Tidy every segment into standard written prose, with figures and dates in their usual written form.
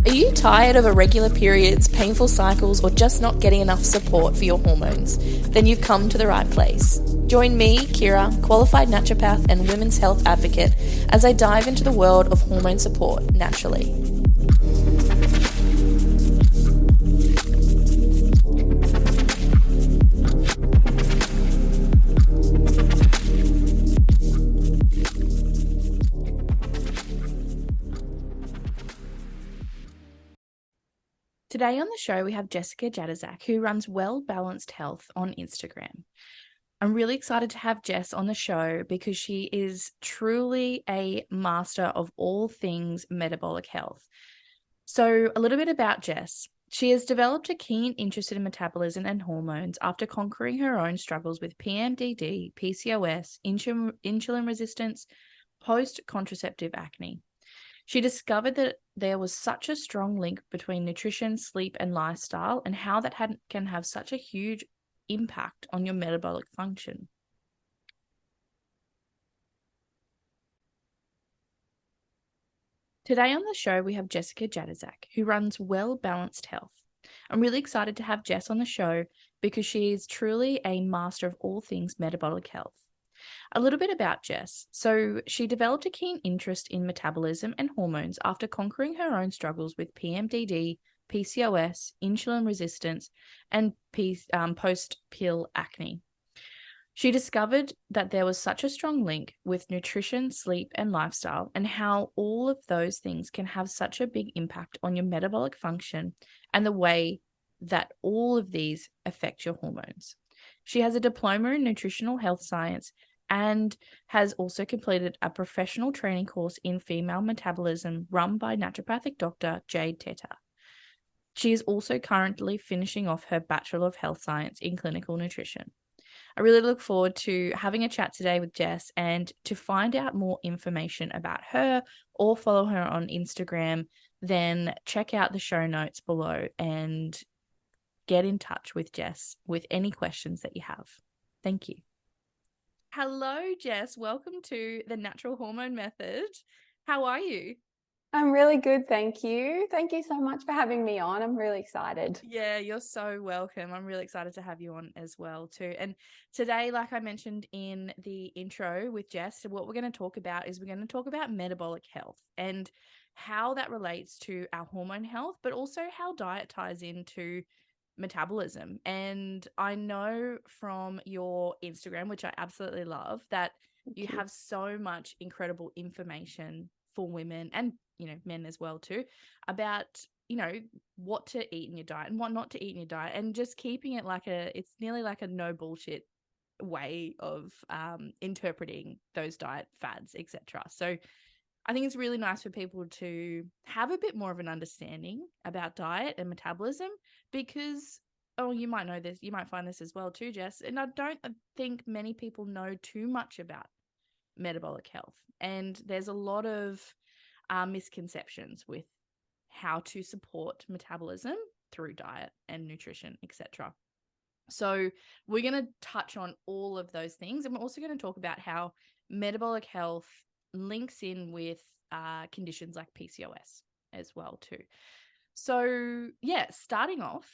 Are you tired of irregular periods, painful cycles, or just not getting enough support for your hormones? Then you've come to the right place. Join me, Kirra, qualified naturopath and women's health advocate, as I dive into the world of hormone support naturally. Today on the show, we have Jadezak, who runs Well Balanced Health on Instagram. I'm really excited to have Jess on the show because she is truly a master of all things metabolic health. So a little bit about Jess. She has developed a keen interest in metabolism and hormones after conquering her own struggles with PMDD, PCOS, insulin resistance, post-contraceptive acne. She discovered that there was such a strong link between nutrition, sleep, and lifestyle, and how that can have such a huge impact on your metabolic function. Today on the show, we have Jadezak, who runs Well Balanced Health. I'm really excited to have Jess on the show because she is truly a master of all things metabolic health. A little bit about Jess. So she developed a keen interest in metabolism and hormones after conquering her own struggles with PMDD, PCOS, insulin resistance, and post-pill acne. She discovered that there was such a strong link with nutrition, sleep, and lifestyle, and how all of those things can have such a big impact on your metabolic function and the way that all of these affect your hormones. She has a diploma in nutritional health science and has also completed a professional training course in female metabolism run by naturopathic doctor Jadezak. She is also currently finishing off her Bachelor of Health Science in Clinical Nutrition. I really look forward to having a chat today with Jess, and to find out more information about her or follow her on Instagram, then check out the show notes below and get in touch with Jess with any questions that you have. Thank you. Hello, Jess. Welcome to the Natural Hormone Method. How are you? I'm really good, thank you. Thank you so much for having me on. I'm really excited. Yeah, you're so welcome. I'm really excited to have you on as well too. And today, like I mentioned in the intro with Jess, what we're going to talk about is we're going to talk about metabolic health and how that relates to our hormone health, but also how diet ties into metabolism. And I know from your Instagram, which I absolutely love, that you have so much incredible information for women and, men as well too, about, what to eat in your diet and what not to eat in your diet, and just keeping it it's nearly like a no bullshit way of interpreting those diet fads, etc. So I think it's really nice for people to have a bit more of an understanding about diet and metabolism because, you might know this, you might find this as well too, Jess, and I don't think many people know too much about metabolic health. And there's a lot of misconceptions with how to support metabolism through diet and nutrition, etc. So we're going to touch on all of those things, and we're also going to talk about how metabolic health links in with conditions like PCOS as well too. So starting off,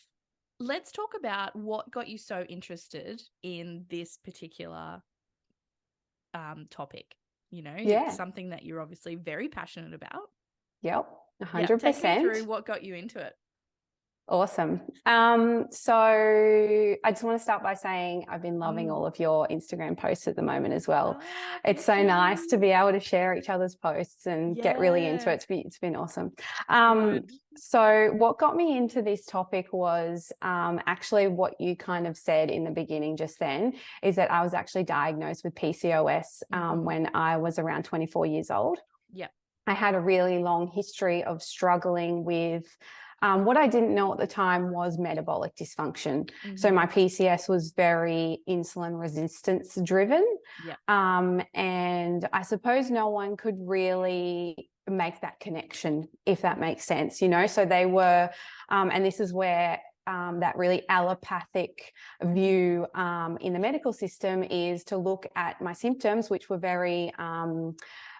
let's talk about what got you so interested in this particular topic. It's something that you're obviously very passionate about. Yep, 100%. Take me through what got you into it. Awesome. So I just want to start by saying I've been loving all of your Instagram posts at the moment as well. It's so nice to be able to share each other's posts and get really into it. It's been awesome. So what got me into this topic was actually what you kind of said in the beginning just then, is that I was actually diagnosed with PCOS when I was around 24 years old. Yeah. I had a really long history of struggling with what I didn't know at the time was metabolic dysfunction. So my PCOS was very insulin resistance driven. Yeah. And I suppose no one could really make that connection, if that makes sense, So they were, and this is where that really allopathic view in the medical system is to look at my symptoms, which were very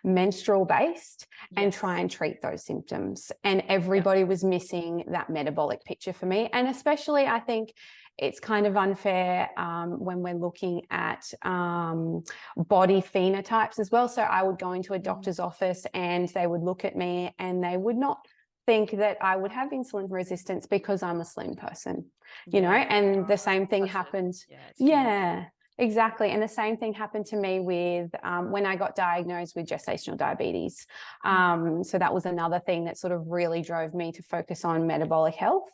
menstrual based and Yes. try and treat those symptoms. And everybody was missing that metabolic picture for me. And especially, I think it's kind of unfair when we're looking at body phenotypes as well. So I would go into a doctor's office and they would look at me and they would not think that I would have insulin resistance because I'm a slim person, you know, and the same thing happened. Exactly. And the same thing happened to me with when I got diagnosed with gestational diabetes. So that was another thing that sort of really drove me to focus on metabolic health.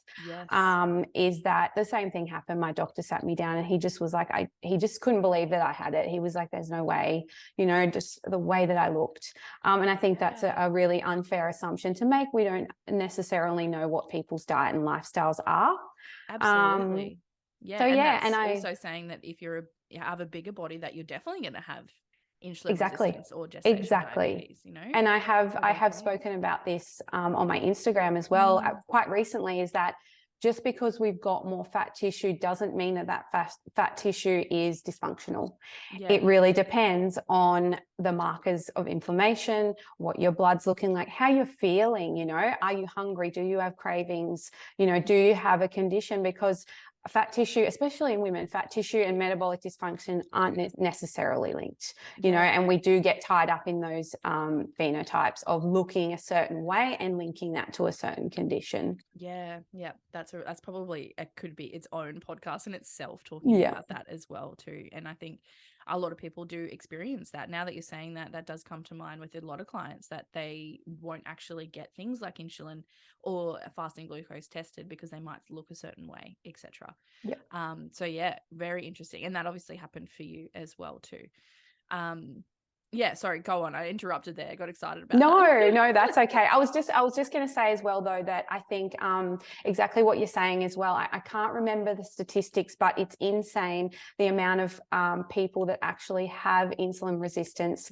Is that the same thing happened. My doctor sat me down and he just was like, he just couldn't believe that I had it. He was like, there's no way, you know, just the way that I looked. And I think that's a really unfair assumption to make. We don't necessarily know what people's diet and lifestyles are. Absolutely. So and yeah, that's and also saying that if you have a bigger body, that you're definitely going to have insulin Exactly. resistance or gestational diabetes, you know. And I have spoken about this on my Instagram as well quite recently, is that just because we've got more fat tissue doesn't mean that fat tissue is dysfunctional. It really depends on the markers of inflammation, what your blood's looking like, how you're feeling, you know, are you hungry? Do you have cravings? You know, do you have a condition? Because fat tissue, especially in women, fat tissue and metabolic dysfunction aren't necessarily linked, you know, and we do get tied up in those phenotypes of looking a certain way and linking that to a certain condition. That's probably, it could be its own podcast in itself, talking about that as well too. And I think a lot of people do experience that. Now that you're saying that, that does come to mind with a lot of clients, that they won't actually get things like insulin or fasting glucose tested because they might look a certain way, etc. So very interesting. And that obviously happened for you as well too. Sorry, go on. I interrupted there. I got excited about that. No, that's okay. I was just going to say as well, though, that I think exactly what you're saying as well. I can't remember the statistics, but it's insane the amount of people that actually have insulin resistance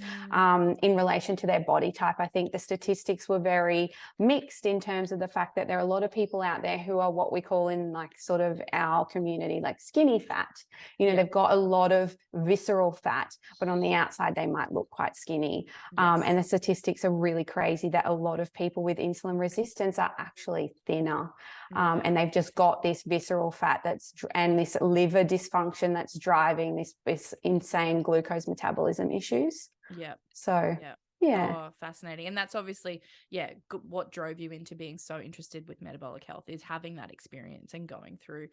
in relation to their body type. I think the statistics were very mixed in terms of the fact that there are a lot of people out there who are what we call in like sort of our community, like skinny fat. You know, they've got a lot of visceral fat, but on the outside they might look quite skinny. And the statistics are really crazy that a lot of people with insulin resistance are actually thinner. And they've just got this visceral fat and this liver dysfunction that's driving this insane glucose metabolism issues. Oh, fascinating. And that's obviously, what drove you into being so interested with metabolic health, is having that experience and going through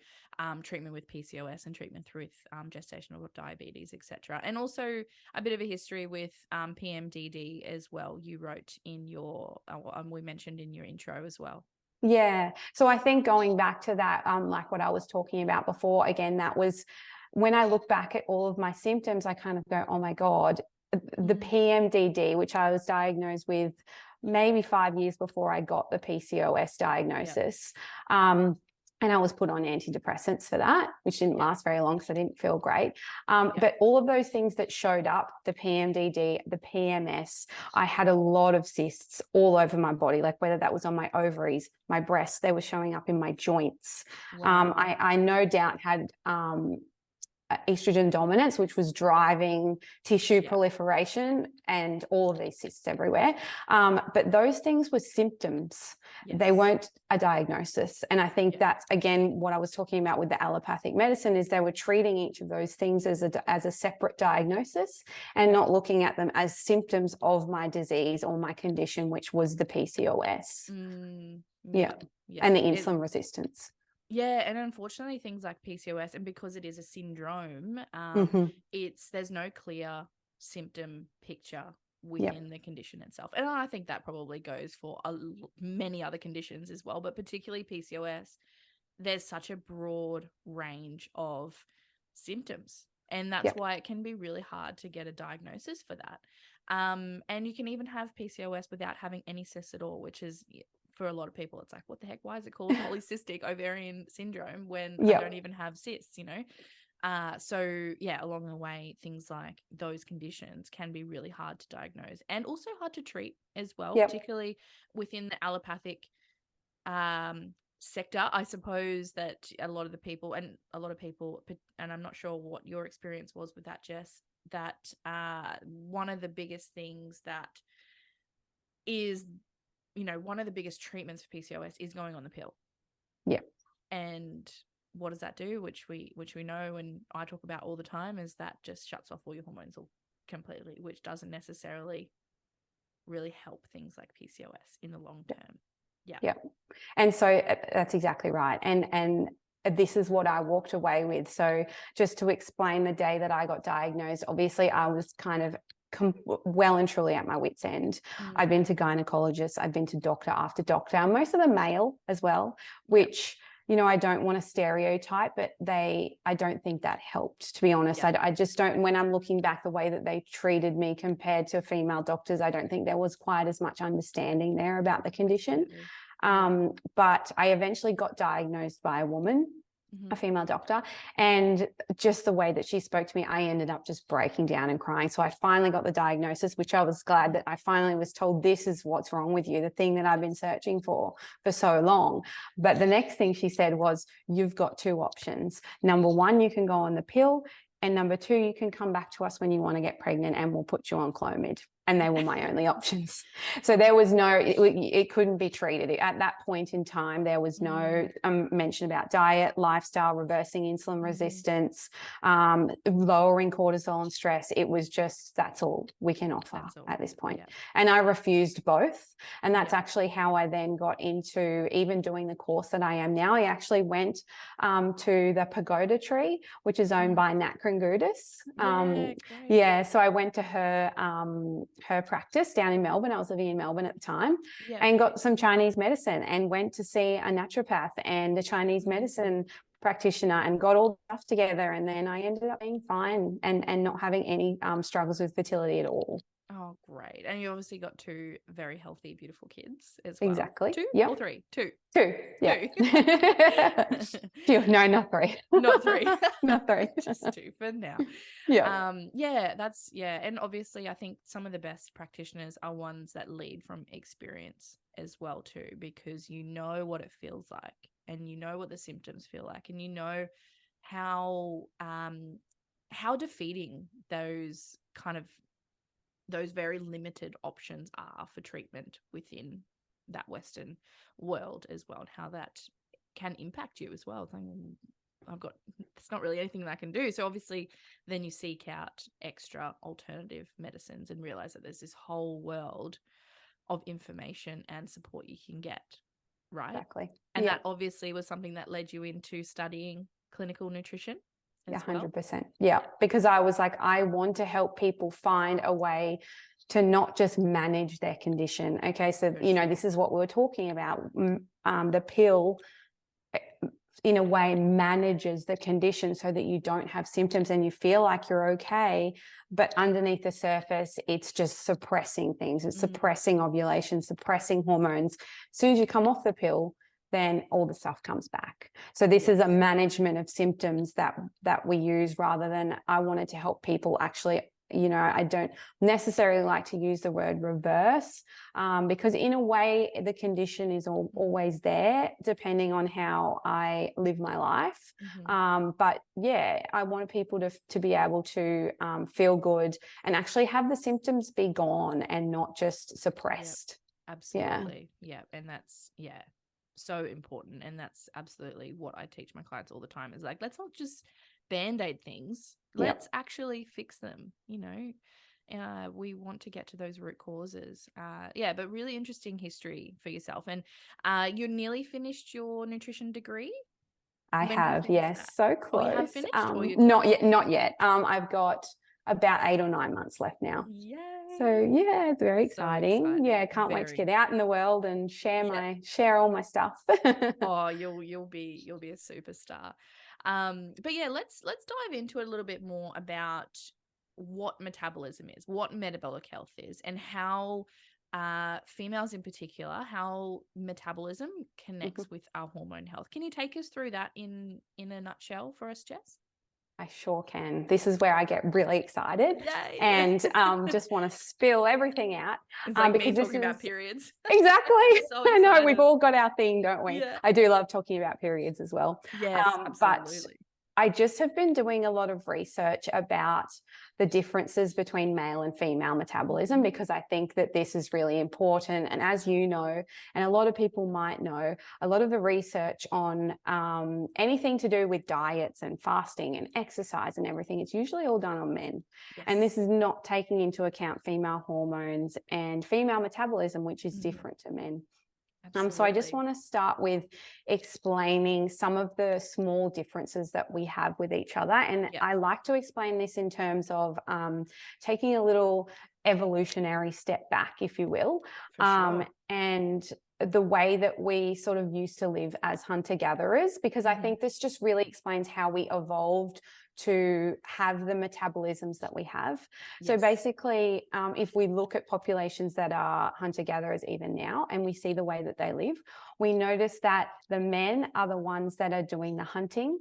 treatment with PCOS and treatment with gestational diabetes, etc. And also a bit of a history with PMDD as well. You wrote in your, we mentioned in your intro as well. Yeah. So I think going back to that, like what I was talking about before, again, that was when I look back at all of my symptoms, I kind of go, oh my God, the PMDD, which I was diagnosed with maybe 5 years before I got the PCOS diagnosis. And I was put on antidepressants for that, which didn't last very long because I didn't feel great. But all of those things that showed up, the PMDD, the PMS, I had a lot of cysts all over my body, like whether that was on my ovaries, my breasts, they were showing up in my joints. I no doubt had estrogen dominance, which was driving tissue proliferation and all of these cysts everywhere. But those things were symptoms. They weren't a diagnosis. And I think that's, again, what I was talking about with the allopathic medicine, is they were treating each of those things as a separate diagnosis and not looking at them as symptoms of my disease or my condition, which was the PCOS. And the insulin resistance. And unfortunately things like PCOS, and because it is a syndrome, there's no clear symptom picture within the condition itself. And I think that probably goes for many other conditions as well, but particularly PCOS, there's such a broad range of symptoms. And that's why it can be really hard to get a diagnosis for that. And you can even have PCOS without having any cysts at all, which is, for a lot of people, it's like, what the heck? Why is it called polycystic ovarian syndrome when I don't even have cysts, you know? Along the way, things like those conditions can be really hard to diagnose and also hard to treat as well, particularly within the allopathic sector. I suppose that a lot of people, and I'm not sure what your experience was with that, Jess, that one of the biggest things that is, one of the biggest treatments for PCOS is going on the pill. Yeah. And what does that do? Which we know, and I talk about all the time, is that just shuts off all your hormones completely, which doesn't necessarily really help things like PCOS in the long term. Yeah. And so that's exactly right. And this is what I walked away with. So just to explain, the day that I got diagnosed, obviously I was kind of well and truly at my wit's end. I'd been to gynecologists, I'd been to doctor after doctor, most of them male as well, which, I don't want to stereotype, but I don't think that helped, to be honest. I just don't, when I'm looking back, the way that they treated me compared to female doctors, I don't think there was quite as much understanding there about the condition. But I eventually got diagnosed by a woman, a female doctor, and just the way that she spoke to me, I ended up just breaking down and crying. So I finally got the diagnosis, which I was glad that I finally was told, this is what's wrong with you, the thing that I've been searching for so long. But the next thing she said was, you've got two options. Number one, you can go on the pill, and number two, you can come back to us when you want to get pregnant and we'll put you on Clomid. And they were my only options. So there was it couldn't be treated. At that point in time, there was no mention about diet, lifestyle, reversing insulin resistance, lowering cortisol and stress. It was just, that's all we can offer at this point. And I refused both. And that's actually how I then got into even doing the course that I am now. I actually went to the Pagoda Tree, which is owned by Nat Kringudis. So I went to her practice down in Melbourne. I was living in Melbourne at the time, and got some Chinese medicine and went to see a naturopath and a Chinese medicine practitioner and got all the stuff together. And then I ended up being fine and not having any struggles with fertility at all. Oh, great. And you obviously got two very healthy, beautiful kids as well. Exactly. Two or three? Two. Yeah. No, not three. Not three. Not three. Just two for now. And obviously I think some of the best practitioners are ones that lead from experience as well too, because you know what it feels like and you know what the symptoms feel like, and you know how defeating those very limited options are for treatment within that Western world as well, and how that can impact you as well. It's not really anything that I can do. So obviously then you seek out extra alternative medicines and realize that there's this whole world of information and support you can get, right? Exactly. And that obviously was something that led you into studying clinical nutrition. 100%. Yeah, because I was like, I want to help people find a way to not just manage their condition. Okay, so this is what we were talking about. The pill, in a way, manages the condition so that you don't have symptoms and you feel like you're okay, but underneath the surface, it's just suppressing things. It's suppressing ovulation, suppressing hormones. As soon as you come off the pill, then all the stuff comes back. So this is a management of symptoms that we use, rather than, I wanted to help people actually, I don't necessarily like to use the word reverse, because in a way the condition is always there depending on how I live my life. But yeah, I want people to be able to feel good and actually have the symptoms be gone and not just suppressed. Absolutely. Yeah. And that's, so important. And that's absolutely what I teach my clients all the time, is like, let's not just band-aid things. Let's actually fix them. We want to get to those root causes. But really interesting history for yourself. And you nearly finished your nutrition degree? I have, yes. So close. Oh, you have finished? Not yet. I've got about 8 or 9 months left now. Yay. So yeah, it's very exciting. Yeah, can't wait to get out in the world and share all my stuff. Oh, you'll be a superstar. But yeah, let's dive into it a little bit more about what metabolism is, what metabolic health is, and how females in particular, how metabolism connects with our hormone health. Can you take us through that in a nutshell for us, Jess? I sure can. This is where I get really excited. Yay. And just want to spill everything out. It's like me talking about periods. Exactly. So I know, we've all got our thing, don't we? Yeah. I do love talking about periods as well. Yes, absolutely. I just have been doing a lot of research about the differences between male and female metabolism, because I think that this is really important. And as you know, and a lot of people might know, a lot of the research on anything to do with diets and fasting and exercise and everything, it's usually all done on men. Yes. And this is not taking into account female hormones and female metabolism, which is different to men. So I just want to start with explaining some of the small differences that we have with each other. And I like to explain this in terms of taking a little evolutionary step back, if you will, and the way that we sort of used to live as hunter-gatherers, because I think this just really explains how we evolved to have the metabolisms that we have. So basically, if we look at populations that are hunter-gatherers even now, and we see the way that they live, we notice that the men are the ones that are doing the hunting.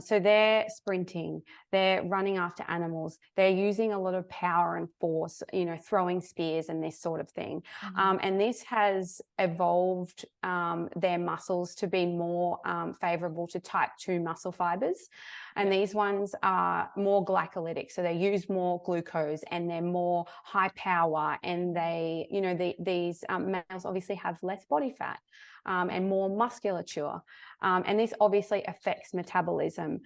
So they're sprinting, they're running after animals, they're using a lot of power and force, you know, throwing spears and this sort of thing. And this has evolved their muscles to be more favorable to type 2 muscle fibers. And these ones are more glycolytic. So they use more glucose and they're more high power. And they, you know, these males obviously have less body fat and more musculature. And this obviously affects metabolism.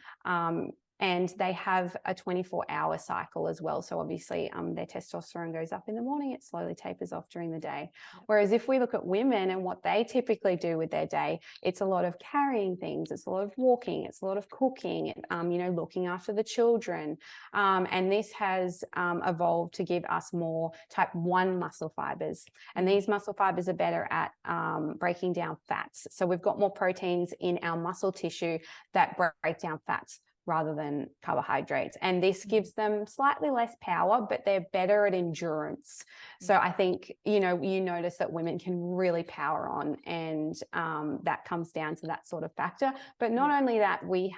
And they have a 24-hour cycle as well. So obviously their testosterone goes up in the morning, it slowly tapers off during the day. Whereas if we look at women and what they typically do with their day, it's a lot of carrying things, it's a lot of walking, it's a lot of cooking, you know, looking after the children. And this has evolved to give us more type 1 muscle fibers. And these muscle fibers are better at breaking down fats. So we've got more proteins in our muscle tissue that break down fats rather than carbohydrates. And this gives them slightly less power, but they're better at endurance. So I think, you know, you notice that women can really power on, and that comes down to that sort of factor. But not only that, we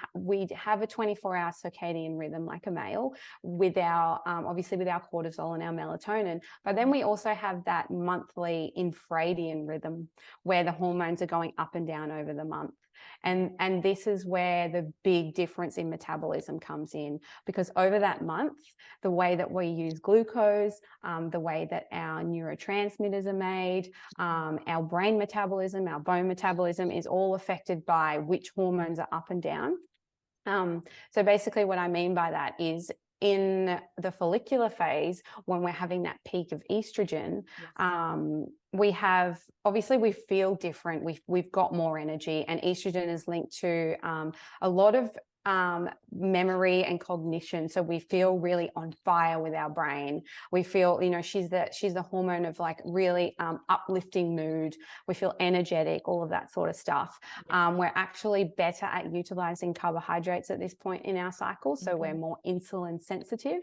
have a 24-hour circadian rhythm like a male with our, obviously with our cortisol and our melatonin, but then we also have that monthly infradian rhythm where the hormones are going up and down over the month. And this is where the big difference in metabolism comes in, because over that month, the way that we use glucose, the way that our neurotransmitters are made, our brain metabolism, our bone metabolism is all affected by which hormones are up and down. So basically what I mean by that is, in the follicular phase, when we're having that peak of estrogen, we have, obviously we feel different. We've got more energy, and estrogen is linked to a lot of memory and cognition. So we feel really on fire with our brain. We feel, you know, she's the hormone of like really uplifting mood. We feel energetic, all of that sort of stuff. We're actually better at utilizing carbohydrates at this point in our cycle. So we're more insulin sensitive.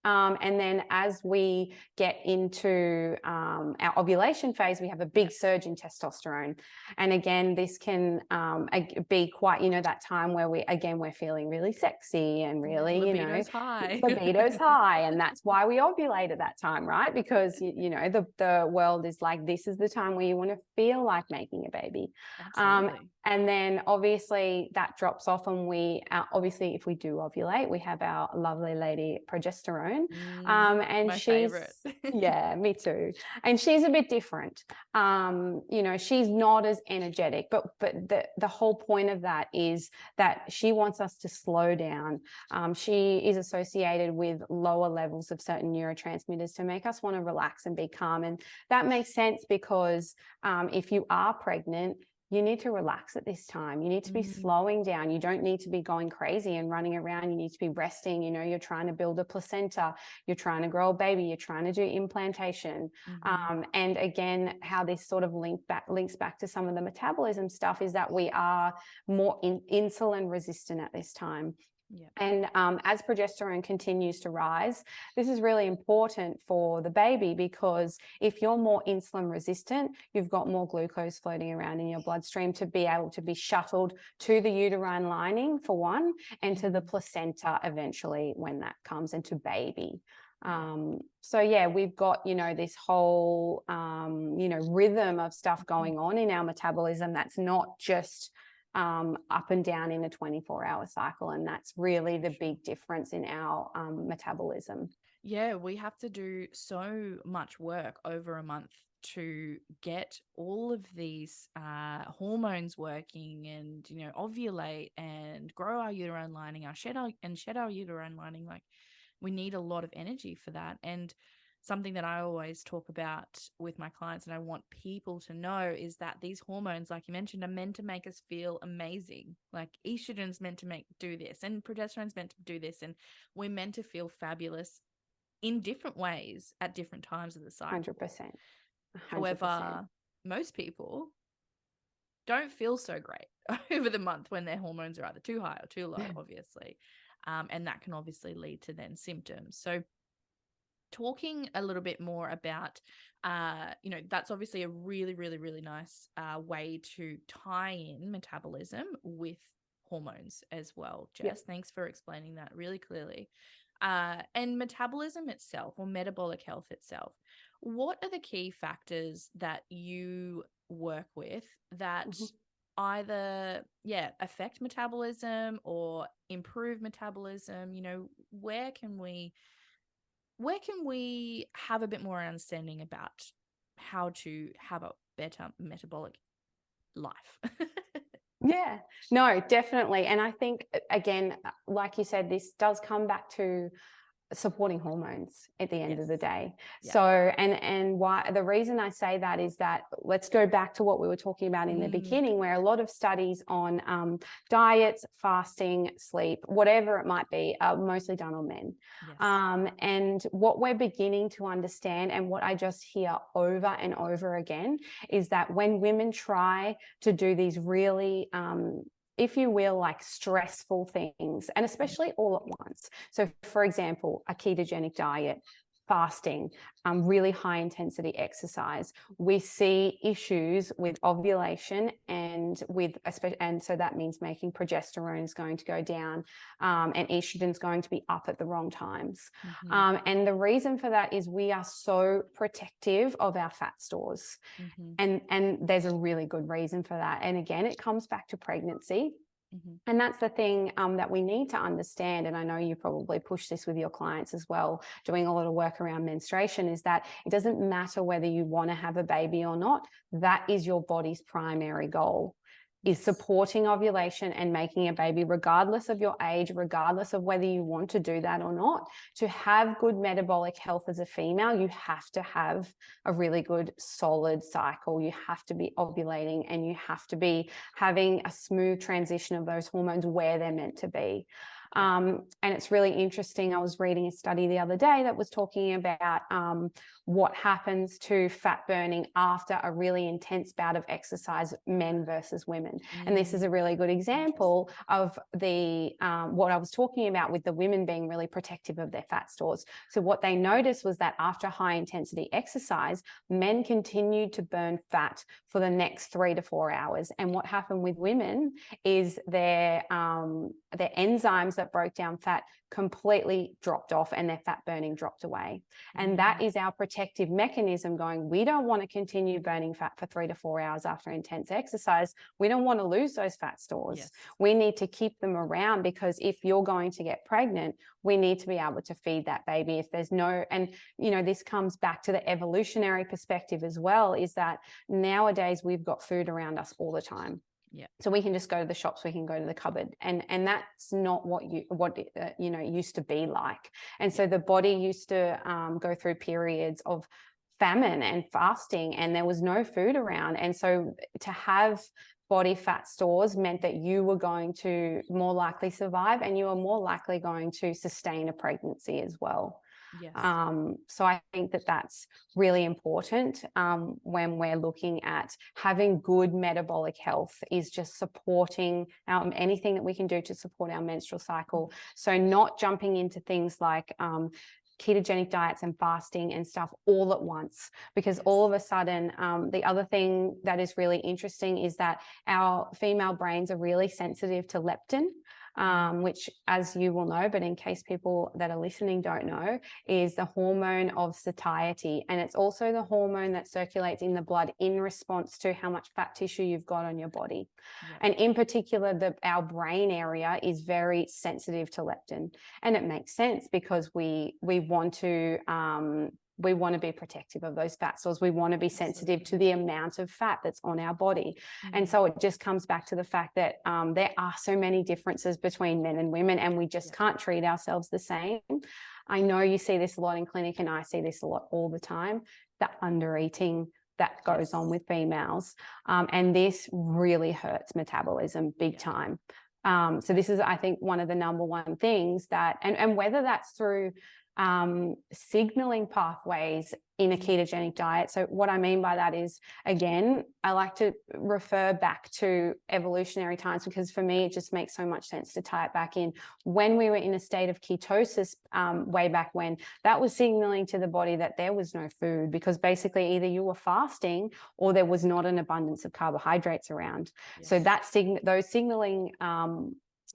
And then as we get into our ovulation phase, we have a big surge in testosterone. And again, this can be quite, you know, that time where we're feeling really sexy and really, libido's high. Libido's high. And that's why we ovulate at that time, right? Because, you know, the world is like, this is the time where you want to feel like making a baby. Absolutely. And then obviously that drops off, and we obviously, if we do ovulate, we have our lovely lady progesterone. And my she's favorite. yeah, me too. And she's a bit different. You know, she's not as energetic, but the whole point of that is that she wants us to slow down. She is associated with lower levels of certain neurotransmitters to make us want to relax and be calm. And that makes sense because if you are pregnant, you need to relax at this time. You need to be slowing down. You don't need to be going crazy and running around. You need to be resting. You know, you're trying to build a placenta. You're trying to grow a baby. You're trying to do implantation. And again, how this sort of links back to some of the metabolism stuff is that we are more insulin resistant at this time. And as progesterone continues to rise, this is really important for the baby, because if you're more insulin resistant, you've got more glucose floating around in your bloodstream to be able to be shuttled to the uterine lining for one, and to the placenta eventually when that comes into baby. So yeah, we've got, you know, this whole, you know, rhythm of stuff going on in our metabolism that's not just up and down in a 24-hour cycle. And that's really the big difference in our metabolism. Yeah, we have to do so much work over a month to get all of these hormones working, and ovulate and grow our uterine lining, shed our uterine lining. Like, we need a lot of energy for that. And something that I always talk about with my clients, and I want people to know, is that these hormones, like you mentioned, are meant to make us feel amazing. Like, estrogen's meant to do this, and progesterone's meant to do this, and we're meant to feel fabulous in different ways at different times of the cycle. 100%. However, most people don't feel so great over the month when their hormones are either too high or too low, obviously. And that can obviously lead to then symptoms. So talking a little bit more about, that's obviously a really, really, really nice way to tie in metabolism with hormones as well. Jess, Yep. Thanks for explaining that really clearly. And metabolism itself, or metabolic health itself, what are the key factors that you work with that either affect metabolism or improve metabolism? Where can we have a bit more understanding about how to have a better metabolic life? Yeah, no, definitely. And I think, again, like you said, this does come back to supporting hormones at the end of the day. Yeah. So, and why the reason I say that is that, let's go back to what we were talking about in the beginning, where a lot of studies on diets, fasting, sleep, whatever it might be, are mostly done on men. Yes. And what we're beginning to understand, and what I just hear over and over again, is that when women try to do these really if you will, like stressful things, and especially all at once. So, for example, a ketogenic diet, fasting, really high intensity exercise, we see issues with ovulation and so that means making progesterone is going to go down, and estrogen is going to be up at the wrong times. And the reason for that is we are so protective of our fat stores. And there's a really good reason for that. And again, it comes back to pregnancy. And that's the thing that we need to understand. And I know you probably push this with your clients as well, doing a lot of work around menstruation, is that it doesn't matter whether you want to have a baby or not. That is your body's primary goal, is supporting ovulation and making a baby, regardless of your age, regardless of whether you want to do that or not. To have good metabolic health as a female, you have to have a really good solid cycle. You have to be ovulating, and you have to be having a smooth transition of those hormones where they're meant to be. And it's really interesting. I was reading a study the other day that was talking about what happens to fat burning after a really intense bout of exercise, men versus women. And this is a really good example of the what I was talking about with the women being really protective of their fat stores. So what they noticed was that after high intensity exercise, men continued to burn fat for the next 3 to 4 hours. And what happened with women is their enzymes that broke down fat completely dropped off, and their fat burning dropped away. And that is our protective mechanism going, we don't want to continue burning fat for 3 to 4 hours after intense exercise. We don't want to lose those fat stores. Yes. We need to keep them around, because if you're going to get pregnant, we need to be able to feed that baby. If there's no, and this comes back to the evolutionary perspective as well, is that nowadays we've got food around us all the time. Yeah. So we can just go to the shops, we can go to the cupboard, and that's not what used to be like. And so the body used to go through periods of famine and fasting, and there was no food around. And so to have body fat stores meant that you were going to more likely survive, and you are more likely going to sustain a pregnancy as well. Yes. So I think that that's really important when we're looking at having good metabolic health, is just supporting anything that we can do to support our menstrual cycle. So not jumping into things like ketogenic diets and fasting and stuff all at once, because all of a sudden, the other thing that is really interesting is that our female brains are really sensitive to leptin. which, as you will know, but in case people that are listening don't know, is the hormone of satiety. And it's also the hormone that circulates in the blood in response to how much fat tissue you've got on your body. Yep. And in particular, our brain area is very sensitive to leptin. And it makes sense because we want to be protective of those fat stores. We want to be sensitive to the amount of fat that's on our body. And so it just comes back to the fact that there are so many differences between men and women, and we just can't treat ourselves the same. I know you see this a lot in clinic, and I see this a lot all the time, the under eating that goes on with females. And this really hurts metabolism big time. So this is, I think, one of the number one things that, and whether that's through signaling pathways in a ketogenic diet. So what I mean by that is, again, I like to refer back to evolutionary times, because for me, it just makes so much sense to tie it back in. When we were in a state of ketosis way back when, that was signaling to the body that there was no food, because basically either you were fasting or there was not an abundance of carbohydrates around. Yes. So that those signaling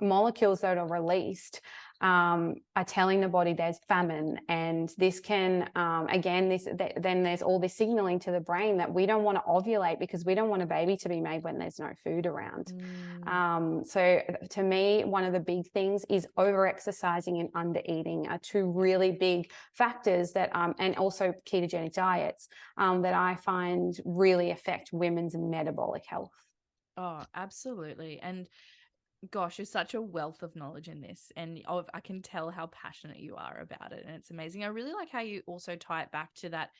molecules that are released are telling the body there's famine, and this can then there's all this signaling to the brain that we don't want to ovulate because we don't want a baby to be made when there's no food around. So to me, one of the big things is over exercising and under eating are two really big factors that and also ketogenic diets that I find really affect women's metabolic health. Oh, absolutely. And gosh, you're such a wealth of knowledge in this, and I can tell how passionate you are about it, and it's amazing. I really like how you also tie it back to that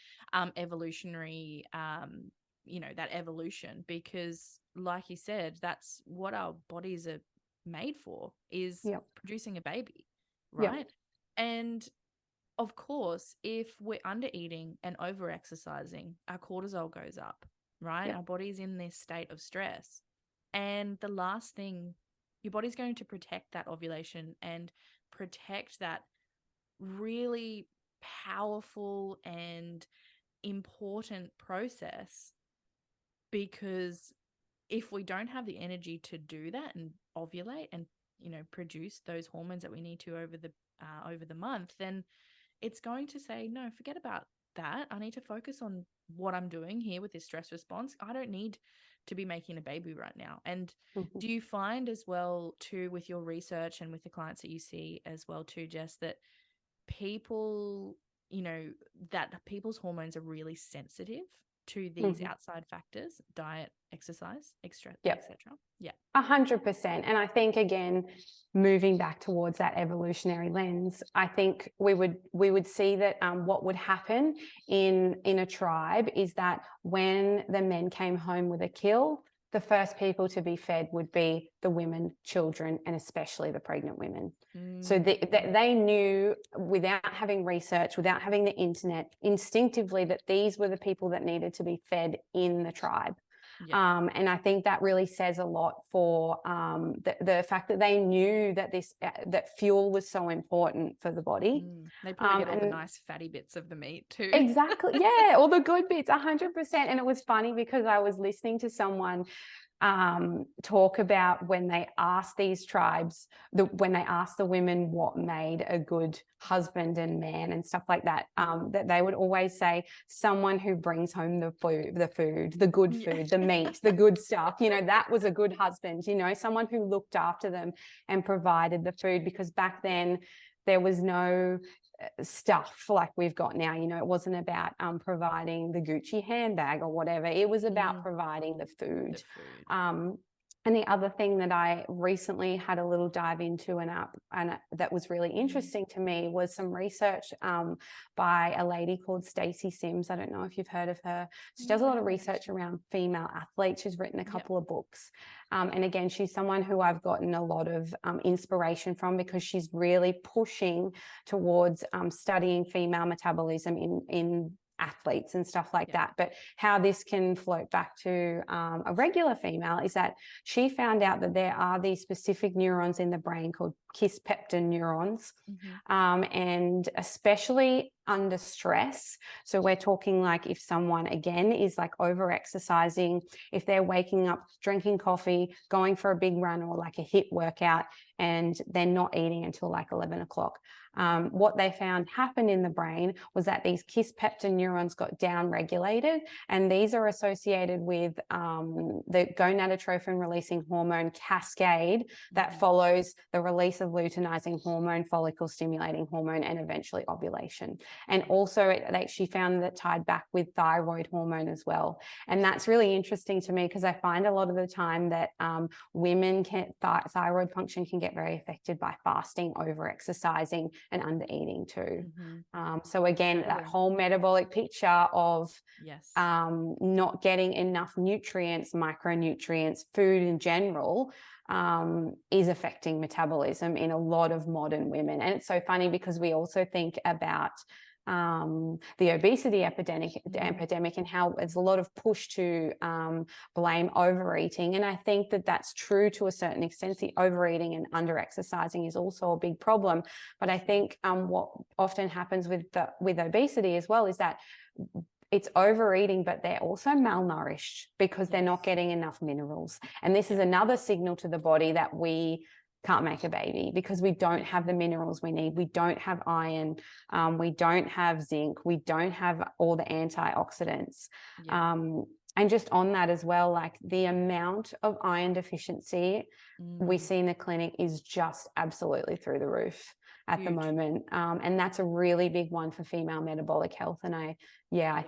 evolutionary, that evolution, because like you said, that's what our bodies are made for, is producing a baby, right? And of course, if we're under eating and over exercising, our cortisol goes up, right? Our body's in this state of stress, and the last thing, your body's going to protect that ovulation and protect that really powerful and important process, because if we don't have the energy to do that and ovulate and produce those hormones that we need to over the month, then it's going to say, no, forget about that. I need to focus on what I'm doing here with this stress response. I don't need to be making a baby right now. And do you find as well too, with your research and with the clients that you see as well too, Jess, that people, that people's hormones are really sensitive to these outside factors, diet, exercise, etc.? Yeah. 100%. And I think, again, moving back towards that evolutionary lens, I think we would see that what would happen in a tribe is that when the men came home with a kill, the first people to be fed would be the women, children, and especially the pregnant women. So they knew, without having research, without having the internet, instinctively that these were the people that needed to be fed in the tribe. And I think that really says a lot for the fact that they knew that that fuel was so important for the body. They probably get all the nice fatty bits of the meat too. Exactly. Yeah, all the good bits, 100%. And it was funny because I was listening to someone talk about when they asked these tribes, when they asked the women what made a good husband and man and stuff like that, that they would always say someone who brings home the food, the good food, the meat, the good stuff, that was a good husband, someone who looked after them and provided the food, because back then there was no stuff like we've got now. It wasn't about providing the Gucci handbag or whatever. It was about providing the food. And the other thing that I recently had a little dive into and that was really interesting to me was some research by a lady called Stacey Sims. I don't know if you've heard of her. She does a lot of research around female athletes. She's written a couple of books. And again, she's someone who I've gotten a lot of inspiration from, because she's really pushing towards studying female metabolism in athletes and stuff like that. But how this can float back to a regular female is that she found out that there are these specific neurons in the brain called kisspeptin neurons, and especially under stress. So we're talking like if someone, again, is like over exercising, if they're waking up, drinking coffee, going for a big run or like a HIIT workout, and they're not eating until like 11 o'clock. What they found happened in the brain was that these kisspeptin neurons got down-regulated, and these are associated with the gonadotrophin releasing hormone cascade that follows the release of luteinizing hormone, follicle stimulating hormone, and eventually ovulation. And also she found that tied back with thyroid hormone as well. And that's really interesting to me because I find a lot of the time that women thyroid function can get very affected by fasting, over exercising, and under eating too. So again, that whole metabolic picture of not getting enough nutrients, micronutrients, food in general, is affecting metabolism in a lot of modern women. And it's so funny because we also think about the obesity epidemic and how there's a lot of push to blame overeating. And I think that that's true to a certain extent. The overeating and under exercising is also a big problem. But I think what often happens with obesity as well is that it's overeating, but they're also malnourished because they're not getting enough minerals. And this is another signal to the body that we can't make a baby because we don't have the minerals we need. We don't have iron. We don't have zinc. We don't have all the antioxidants. And just on that as well, like the amount of iron deficiency we see in the clinic is just absolutely through the roof at the moment. And that's a really big one for female metabolic health. And I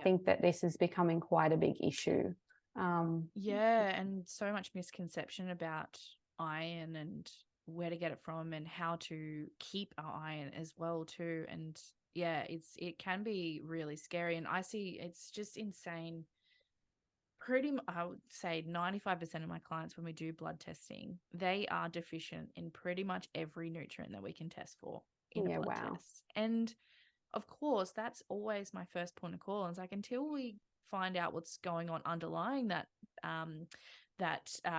think that this is becoming quite a big issue. And so much misconception about iron and where to get it from and how to keep our iron as well too. And it can be really scary. And I see it's just insane. I would say 95% of my clients, when we do blood testing, they are deficient in pretty much every nutrient that we can test for in a blood test. And of course, that's always my first point of call. And it's like, until we find out what's going on underlying that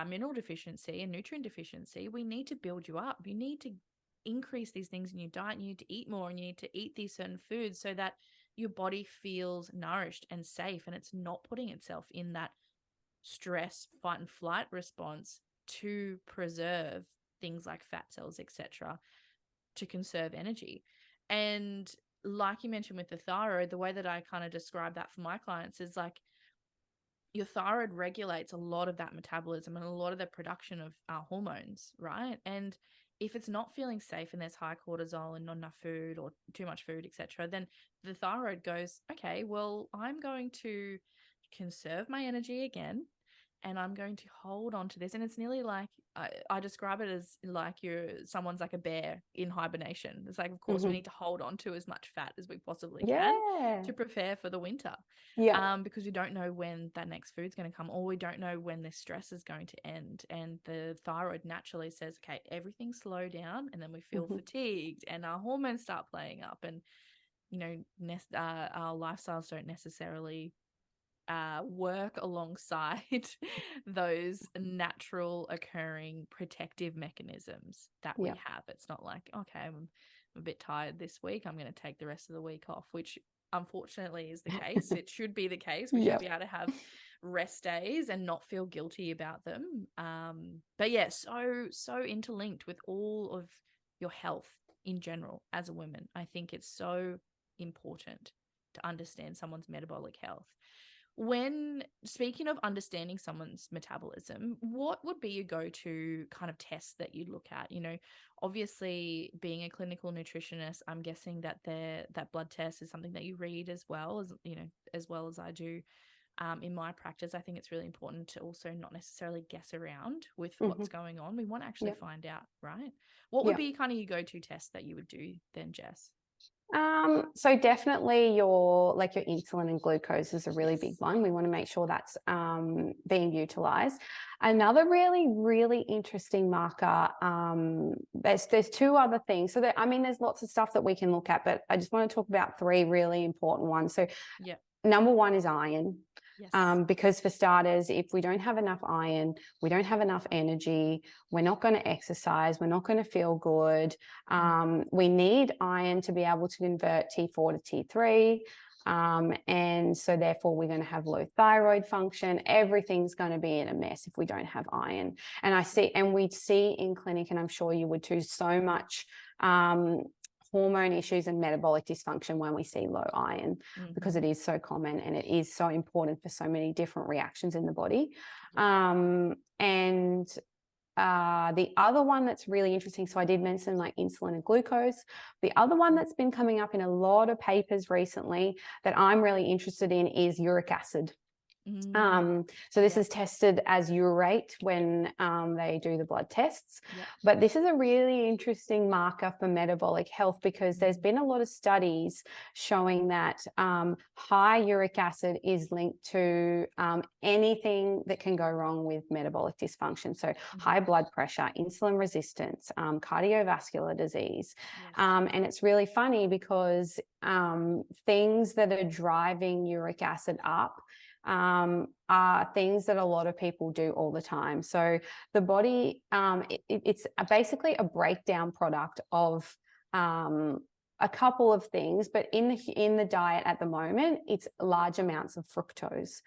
mineral deficiency and nutrient deficiency, we need to build you up. You need to increase these things in your diet. You need to eat more, and you need to eat these certain foods so that your body feels nourished and safe, and it's not putting itself in that stress, fight and flight response to preserve things like fat cells, etc., to conserve energy. And like you mentioned with the thyroid, the way that I kind of describe that for my clients is like, your thyroid regulates a lot of that metabolism and a lot of the production of our hormones, right? And if it's not feeling safe and there's high cortisol and not enough food or too much food, etc., then the thyroid goes, okay, well, I'm going to conserve my energy again, and I'm going to hold on to this. And it's nearly like, I describe it as like someone's like a bear in hibernation. It's like, of course, we need to hold on to as much fat as we possibly can to prepare for the winter. Because we don't know when that next food's going to come, or we don't know when this stress is going to end. And the thyroid naturally says, okay, everything slow down, and then we feel fatigued and our hormones start playing up. And, our lifestyles don't necessarily work alongside those natural occurring protective mechanisms that we have. It's not like, okay, I'm a bit tired this week, I'm going to take the rest of the week off, which unfortunately is the case. It should be the case. We should be able to have rest days and not feel guilty about them. But so interlinked with all of your health in general as a woman. I think it's so important to understand someone's metabolic health. When speaking of understanding someone's metabolism, what would be your go-to kind of test that you look at? Obviously being a clinical nutritionist, I'm guessing that that blood test is something that you read as well as I do in my practice. I think it's really important to also not necessarily guess around with what's going on. We want to actually find out, right? What would be kind of your go-to test that you would do then, Jess? So definitely your insulin and glucose is a really big one. We want to make sure that's being utilized. Another really, really interesting marker, there's two other things. So there's lots of stuff that we can look at, but I just want to talk about three really important ones. So number one is iron. Yes. Because for starters, if we don't have enough iron, we don't have enough energy, we're not going to exercise, we're not going to feel good. We need iron to be able to convert T4 to T3. And so therefore we're going to have low thyroid function. Everything's going to be in a mess if we don't have iron. And we see in clinic, and I'm sure you would too, so much hormone issues and metabolic dysfunction when we see low iron, because it is so common and it is so important for so many different reactions in the body. The other one that's really interesting, so I did mention like insulin and glucose. The other one that's been coming up in a lot of papers recently that I'm really interested in is uric acid. So this is tested as urate when they do the blood tests. But this is a really interesting marker for metabolic health, because there's been a lot of studies showing that high uric acid is linked to anything that can go wrong with metabolic dysfunction. So high blood pressure, insulin resistance, cardiovascular disease. And it's really funny because things that are driving uric acid up are things that a lot of people do all the time. So the body, it's basically a breakdown product of a couple of things, but in the diet at the moment, it's large amounts of fructose.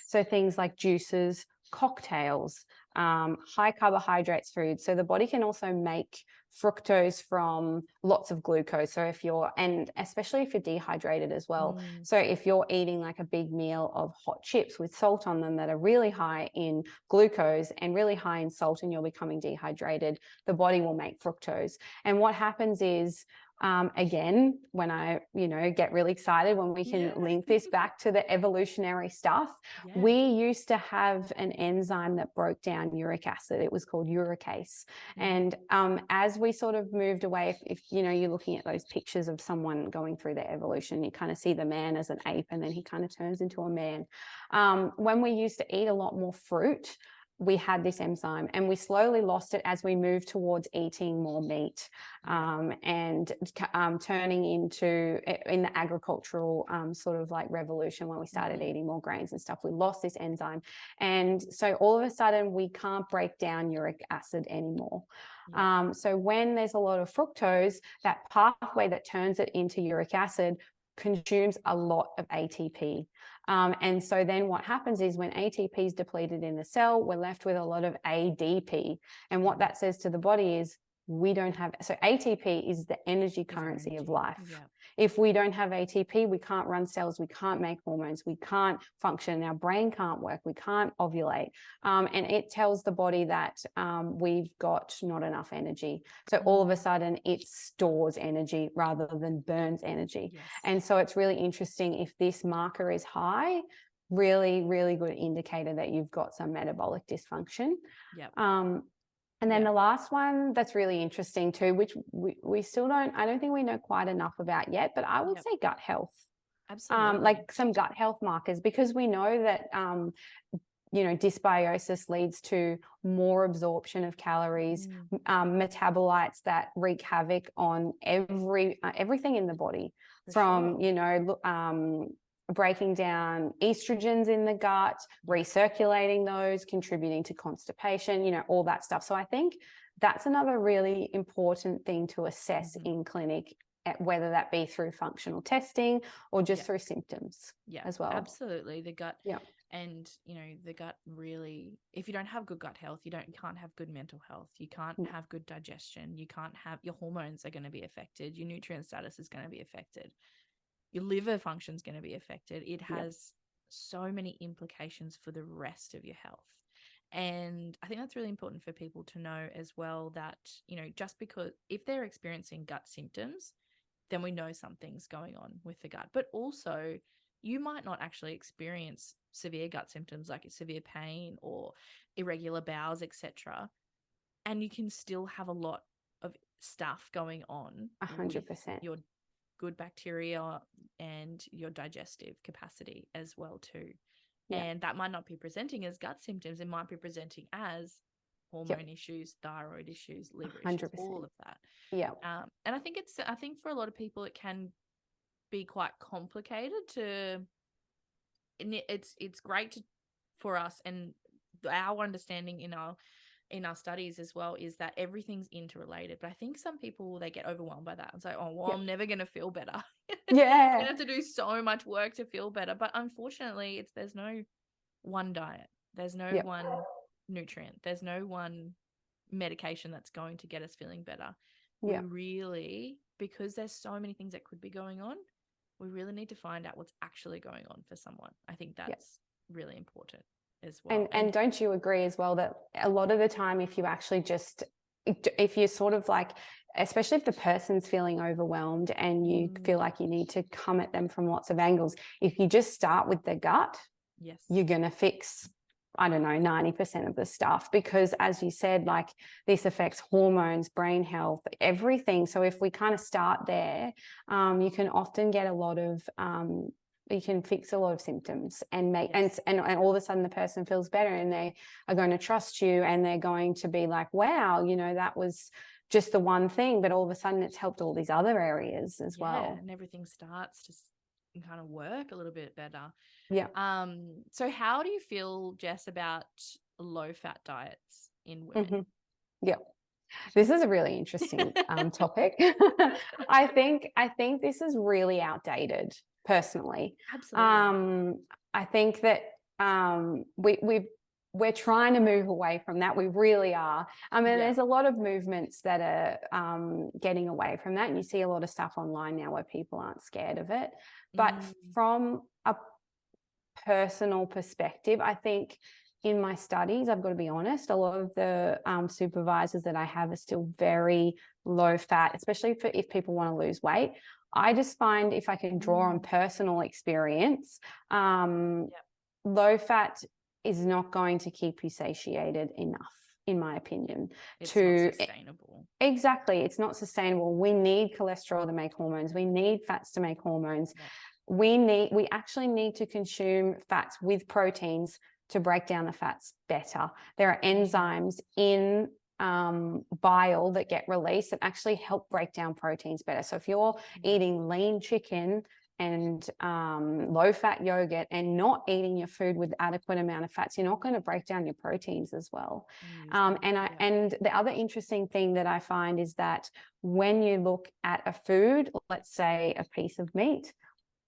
So things like juices, cocktails, high carbohydrates foods. So the body can also make fructose from lots of glucose. So and especially if you're dehydrated as well. So if you're eating like a big meal of hot chips with salt on them that are really high in glucose and really high in salt, and you're becoming dehydrated, the body will make fructose. And what happens is, again, when I, get really excited when we can link this back to the evolutionary stuff, we used to have an enzyme that broke down uric acid. It was called uricase. And as we sort of moved away, if you're looking at those pictures of someone going through their evolution, you kind of see the man as an ape, and then he kind of turns into a man. When we used to eat a lot more fruit, we had this enzyme, and we slowly lost it as we moved towards eating more meat and turning into, in the agricultural sort of like revolution, when we started eating more grains and stuff, we lost this enzyme. And so all of a sudden we can't break down uric acid anymore. So when there's a lot of fructose, that pathway that turns it into uric acid consumes a lot of ATP. And so then what happens is, when ATP is depleted in the cell, we're left with a lot of ADP. And what that says to the body is, we don't have, so ATP is the energy currency of life. If we don't have ATP, we can't run cells, we can't make hormones, we can't function, our brain can't work, we can't ovulate. And it tells the body that we've got not enough energy. So all of a sudden it stores energy rather than burns energy. And so it's really interesting, if this marker is high, really, really good indicator that you've got some metabolic dysfunction. And then the last one that's really interesting too, which we still I don't think we know quite enough about yet, but I would say gut health. Absolutely. Like some gut health markers, because we know that, dysbiosis leads to more absorption of calories, metabolites that wreak havoc on everything in the body, breaking down estrogens in the gut, recirculating those, contributing to constipation, all that stuff. So I think that's another really important thing to assess in clinic, whether that be through functional testing or just through symptoms as well. Absolutely. The gut. And, the gut really, if you don't have good gut health, you can't have good mental health. You can't have good digestion. You can't have, your hormones are going to be affected. Your nutrient status is going to be affected. Your liver function is going to be affected. It has so many implications for the rest of your health. And I think that's really important for people to know as well, that, just because if they're experiencing gut symptoms, then we know something's going on with the gut. But also, you might not actually experience severe gut symptoms like severe pain or irregular bowels, etc. And you can still have a lot of stuff going on. 100%. Your good bacteria and your digestive capacity as well too. And that might not be presenting as gut symptoms. It might be presenting as hormone issues, thyroid issues, liver 100%. issues, all of that. And I think for a lot of people it can be quite complicated to it's great for us, and our understanding in our studies as well is that everything's interrelated. But I think some people, they get overwhelmed by that and say, oh, well, I'm never going to feel better. Yeah. You have to do so much work to feel better. But unfortunately, there's no one diet. There's no one nutrient. There's no one medication that's going to get us feeling better. We really, because there's so many things that could be going on, we really need to find out what's actually going on for someone. I think that's really important as well. And don't you agree as well that a lot of the time, if you're sort of like, especially if the person's feeling overwhelmed and you feel like you need to come at them from lots of angles, if you just start with the gut, you're going to fix, I don't know, 90% of the stuff, because as you said, like this affects hormones, brain health, everything. So if we kind of start there, you can often get a lot of, you can fix a lot of symptoms and make, and all of a sudden the person feels better and they are going to trust you and they're going to be like, wow, you know, that was just the one thing, but all of a sudden it's helped all these other areas as well. And everything starts to kind of work a little bit better. So how do you feel, Jess, about low fat diets in women? This is a really interesting topic. I think this is really outdated, personally. Absolutely. I think that we're trying to move away from that. We really are. I mean, there's a lot of movements that are getting away from that. And you see a lot of stuff online now where people aren't scared of it. But from a personal perspective, I think in my studies, I've got to be honest, a lot of the supervisors that I have are still very low fat, especially if people want to lose weight. I just find, if I can draw on personal experience, low fat is not going to keep you satiated enough, in my opinion. It's not sustainable. Exactly. It's not sustainable. We need cholesterol to make hormones. We need fats to make hormones. We actually need to consume fats with proteins to break down the fats better. There are enzymes in bile that get released that actually help break down proteins better. So if you're eating lean chicken and low fat yogurt and not eating your food with adequate amount of fats, you're not going to break down your proteins as well. And the other interesting thing that I find is that when you look at a food, let's say a piece of meat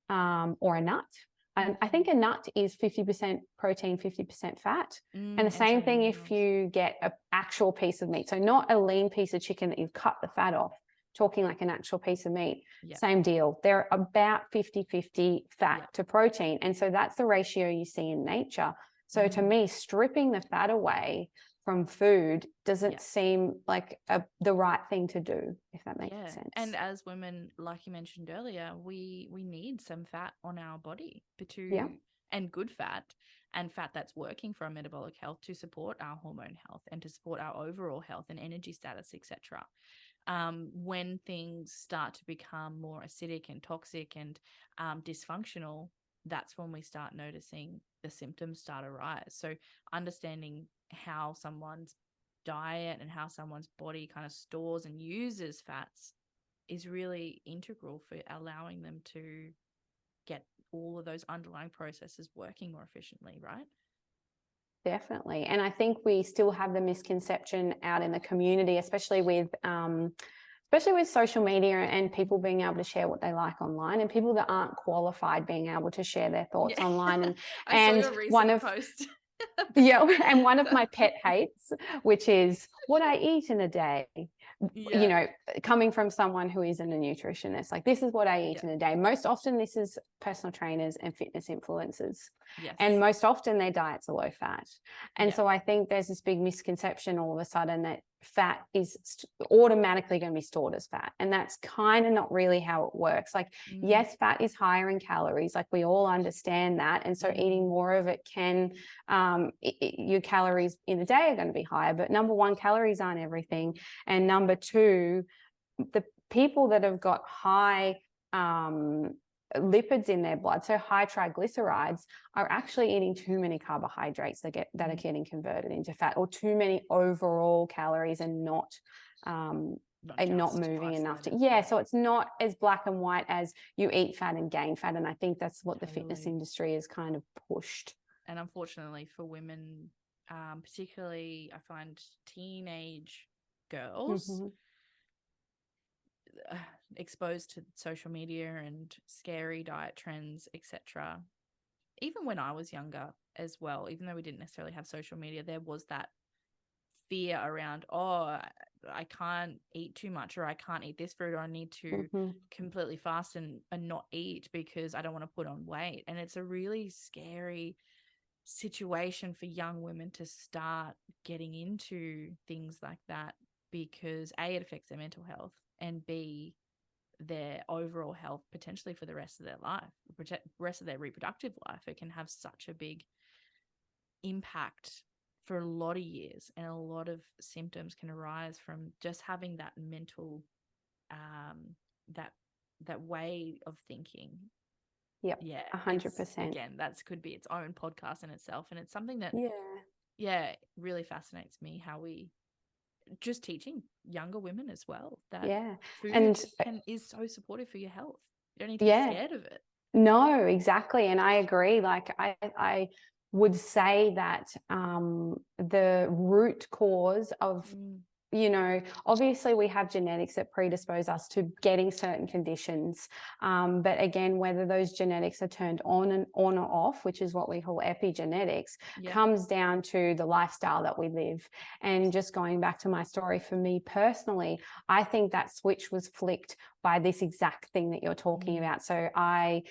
or a nut, and I think a nut is 50% protein, 50% fat. And the same thing if you get an actual piece of meat. So not a lean piece of chicken that you've cut the fat off, talking like an actual piece of meat. Same deal. They're about 50-50 fat to protein. And so that's the ratio you see in nature. So to me, stripping the fat away from food doesn't seem like the right thing to do, if that makes sense. And as women, like you mentioned earlier, we need some fat on our body and good fat, and fat that's working for our metabolic health to support our hormone health and to support our overall health and energy status, etc. When things start to become more acidic and toxic and dysfunctional, that's when we start noticing the symptoms start to rise. So understanding how someone's diet and how someone's body kind of stores and uses fats is really integral for allowing them to get all of those underlying processes working more efficiently, right? Definitely. And I think we still have the misconception out in the community, especially with social media and people being able to share what they like online, and people that aren't qualified being able to share their thoughts online. And I saw your recent post. And one of my pet hates, which is what I eat in a day, you know, coming from someone who isn't a nutritionist, like this is what I eat in a day. Most often this is personal trainers and fitness influencers. And most often their diets are low fat. And so I think there's this big misconception all of a sudden that fat is automatically going to be stored as fat. And that's kind of not really how it works. Like, yes, fat is higher in calories. Like we all understand that. And so eating more of it can, your calories in a day are going to be higher. But number one, calories aren't everything. And number two, the people that have got high lipids in their blood, so high triglycerides, are actually eating too many carbohydrates that are getting converted into fat, or too many overall calories and not not moving enough to, so it's not as black and white as you eat fat and gain fat. And I think that's what the fitness industry is kind of pushed. And unfortunately for women, particularly I find teenage girls exposed to social media and scary diet trends, etc. Even when I was younger as well, even though we didn't necessarily have social media, there was that fear around, oh, I can't eat too much, or I can't eat this food, or I need to completely fast and not eat because I don't want to put on weight. And it's a really scary situation for young women to start getting into things like that, because A, it affects their mental health, and B, their overall health potentially for the rest of their life, rest of their reproductive life. It can have such a big impact for a lot of years, and a lot of symptoms can arise from just having that mental that way of thinking. Yeah, 100%. Again, that could be its own podcast in itself, and it's something that really fascinates me, how we just teaching younger women as well that food is so supportive for your health. You don't need to be scared of it. No, exactly. And I agree. Like I would say that the root cause of obviously we have genetics that predispose us to getting certain conditions. But again, whether those genetics are turned on or off, which is what we call epigenetics, comes down to the lifestyle that we live. And just going back to my story, for me personally, I think that switch was flicked by this exact thing that you're talking about. So I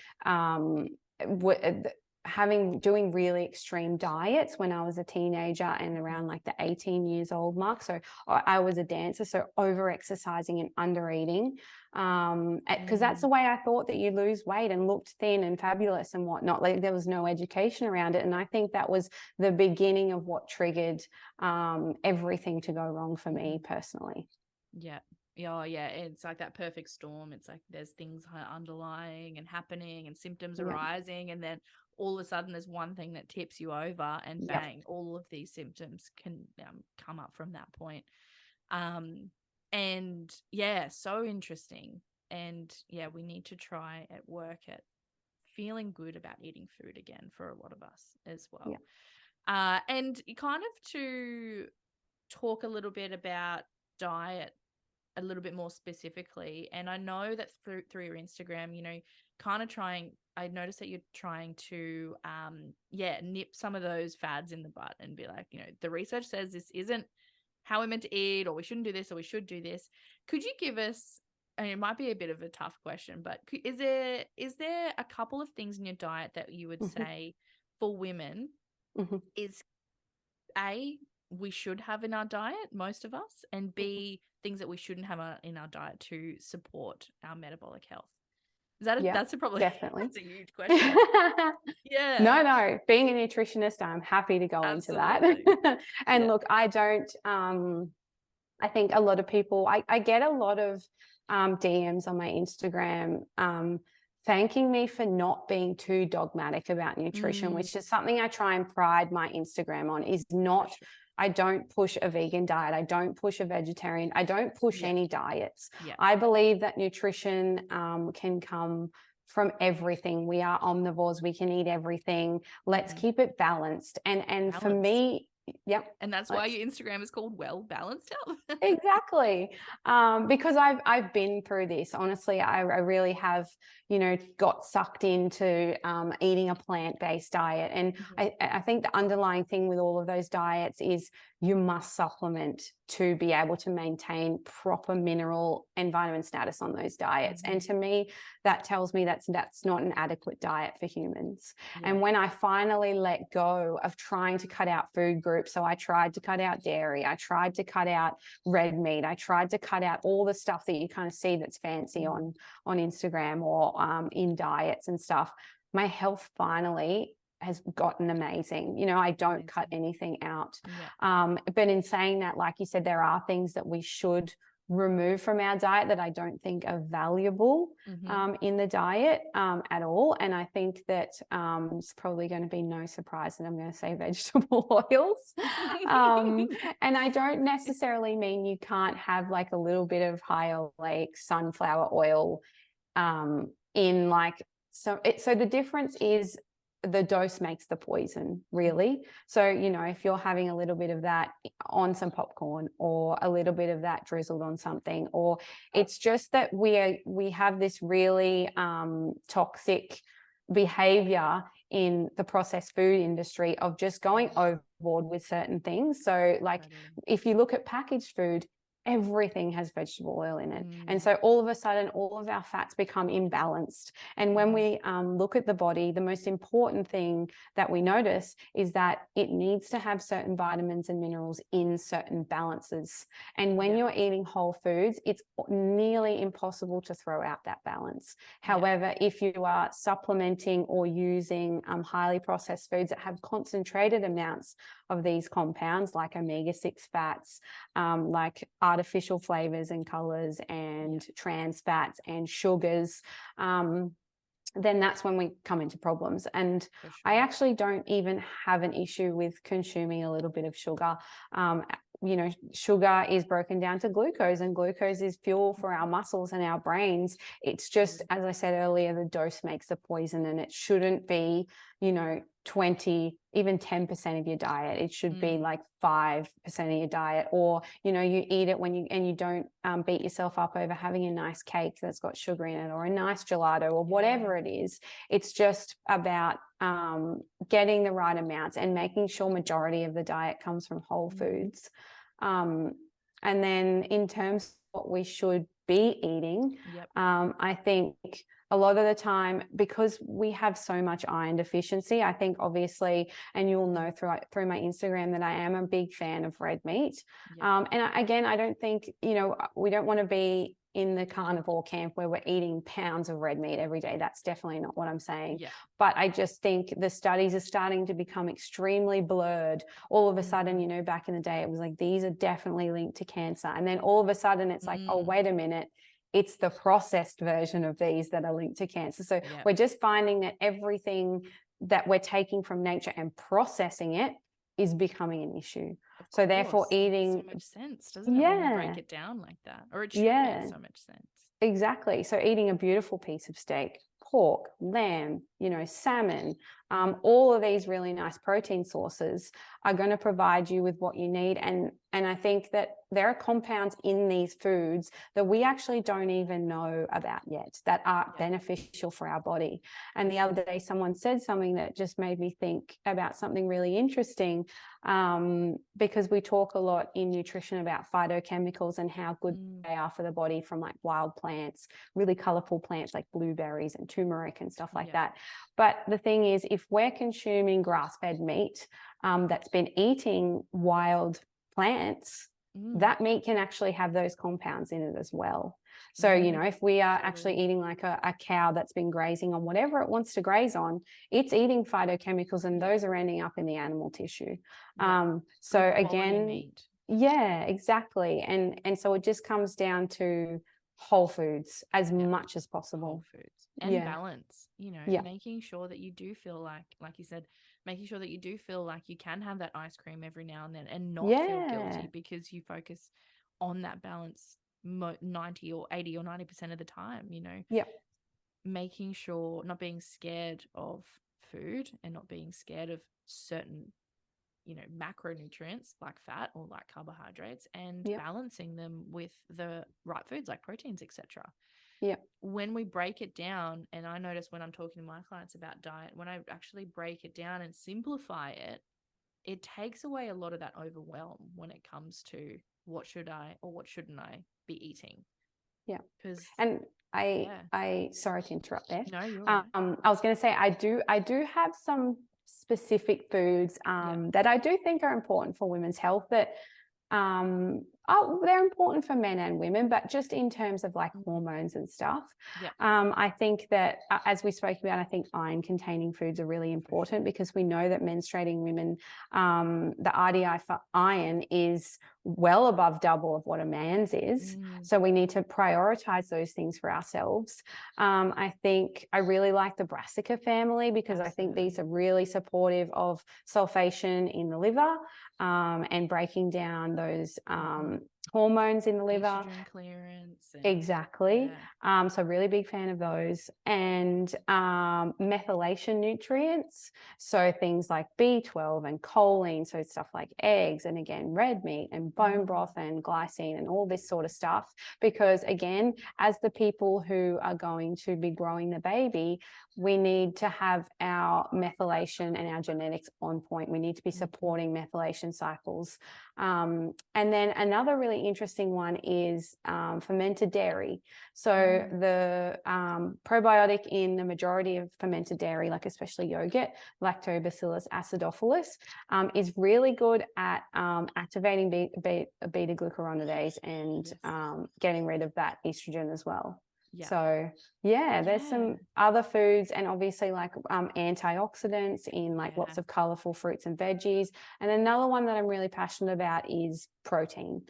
doing really extreme diets when I was a teenager and around like the 18 years old mark. So I was a dancer, so over exercising and under eating, because that's the way I thought that you lose weight and looked thin and fabulous and whatnot. Like there was no education around it. And I think that was the beginning of what triggered everything to go wrong for me personally. Yeah. Oh, yeah. It's like that perfect storm. It's like there's things underlying and happening and symptoms arising, and then all of a sudden there's one thing that tips you over, and bang, all of these symptoms can come up from that point. And so interesting. And we need to try at work at feeling good about eating food again for a lot of us as well. And kind of to talk a little bit about diet a little bit more specifically. And I know that through your Instagram, I noticed that you're trying to nip some of those fads in the bud and be like, the research says this isn't how we're meant to eat, or we shouldn't do this, or we should do this. Could you give us, I mean, it might be a bit of a tough question, but is there a couple of things in your diet that you would say for women is A, we should have in our diet, most of us, and B, things that we shouldn't have in our diet to support our metabolic health? Is that that's definitely that's a huge question. No, being a nutritionist, I'm happy to go into that. And look, I don't I think a lot of people, I get a lot of DMs on my Instagram thanking me for not being too dogmatic about nutrition, which is something I try and pride my Instagram on, is not I don't push a vegan diet. I don't push a vegetarian. I don't push any diets. I believe that nutrition can come from everything. We are omnivores. We can eat everything. Let's keep it balanced. And for me, and that's why your Instagram is called Well Balanced Health. Exactly. Because I've been through this. Honestly, I really have, got sucked into eating a plant-based diet. And I think the underlying thing with all of those diets is you must supplement to be able to maintain proper mineral and vitamin status on those diets. And to me, that tells me that's not an adequate diet for humans. And when I finally let go of trying to cut out food groups, so I tried to cut out dairy, I tried to cut out red meat, I tried to cut out all the stuff that you kind of see that's fancy on Instagram or in diets and stuff, my health finally has gotten amazing. I don't cut anything out. But in saying that, like you said, there are things that we should remove from our diet that I don't think are valuable in the diet at all. And I think that it's probably going to be no surprise that I'm going to say vegetable oils. And I don't necessarily mean you can't have like a little bit of high oleic sunflower oil in like, so the difference is the dose makes the poison, really. So, you know, if you're having a little bit of that on some popcorn or a little bit of that drizzled on something, or it's just that we have this really toxic behavior in the processed food industry of just going overboard with certain things. So like if you look at packaged food, everything has vegetable oil in it. And so all of a sudden, all of our fats become imbalanced. And when we look at the body, the most important thing that we notice is that it needs to have certain vitamins and minerals in certain balances. And when you're eating whole foods, it's nearly impossible to throw out that balance. However, if you are supplementing or using highly processed foods that have concentrated amounts of these compounds like omega-6 fats, like artificial flavors and colors and trans fats and sugars, then that's when we come into problems. And I actually don't even have an issue with consuming a little bit of sugar. You know, sugar is broken down to glucose, and glucose is fuel for our muscles and our brains. It's just, as I said earlier, the dose makes the poison, and it shouldn't be, you know, 20, even 10% of your diet. It should be like 5% of your diet, or, you know, you eat it when you don't beat yourself up over having a nice cake that's got sugar in it, or a nice gelato, or whatever it is. It's just about getting the right amounts and making sure majority of the diet comes from whole foods. And then in terms of what we should be eating, I think a lot of the time, because we have so much iron deficiency, I think obviously, and you'll know through my Instagram that I am a big fan of red meat. And again, I don't think, you know, we don't want to be in the carnivore camp where we're eating pounds of red meat every day. That's definitely not what I'm saying. But I just think the studies are starting to become extremely blurred. All of a sudden, you know, back in the day, it was like, these are definitely linked to cancer. And then all of a sudden it's like, oh, wait a minute, it's the processed version of these that are linked to cancer. So we're just finding that everything that we're taking from nature and processing it is becoming an issue. So therefore eating makes so much sense, doesn't it, when you break it down like that? Or it should make so much sense. Exactly. So eating a beautiful piece of steak, pork, lamb, you know, salmon, all of these really nice protein sources are going to provide you with what you need. And I think that there are compounds in these foods that we actually don't even know about yet that are beneficial for our body. And the other day, someone said something that just made me think about something really interesting, because we talk a lot in nutrition about phytochemicals and how good they are for the body from like wild plants, really colorful plants like blueberries and turmeric and stuff like that. But the thing is, if we're consuming grass-fed meat that's been eating wild plants, that meat can actually have those compounds in it as well. So, you know, if we are actually eating like a cow that's been grazing on whatever it wants to graze on, it's eating phytochemicals, and those are ending up in the animal tissue. So again, exactly. And so it just comes down to whole foods as much as possible. Whole foods and balance, you know, making sure that you do feel like you said, making sure that you do feel like you can have that ice cream every now and then and not feel guilty because you focus on that balance 90 or 80 or 90% of the time, you know. Making sure, not being scared of food and not being scared of certain, you know, macronutrients like fat or like carbohydrates, and balancing them with the right foods like proteins, etc. When we break it down, and I notice when I'm talking to my clients about diet, when I actually break it down and simplify it, it takes away a lot of that overwhelm when it comes to what should I or what shouldn't I be eating. Because I sorry to interrupt there. No, you're right. I was going to say I do have some specific foods that I do think are important for women's health that they're important for men and women, but just in terms of like hormones and stuff. Yeah. I think that as we spoke about, I think iron containing foods are really important because we know that menstruating women, the RDI for iron is well above double of what a man's is. So we need to prioritize those things for ourselves. I think I really like the brassica family because I think these are really supportive of sulfation in the liver, and breaking down those hormones in the liver. Estrogen clearance. Exactly. So really big fan of those. And methylation nutrients. So things like B12 and choline. So stuff like eggs and again, red meat and bone broth and glycine and all this sort of stuff. Because again, as the people who are going to be growing the baby, we need to have our methylation and our genetics on point. We need to be supporting methylation cycles. And then another really interesting one is fermented dairy. So the probiotic in the majority of fermented dairy, like especially yogurt, Lactobacillus acidophilus, is really good at activating beta-glucuronidase and getting rid of that estrogen as well. Yeah. So there's some other foods and obviously like antioxidants in like lots of colorful fruits and veggies. And another one that I'm really passionate about is protein,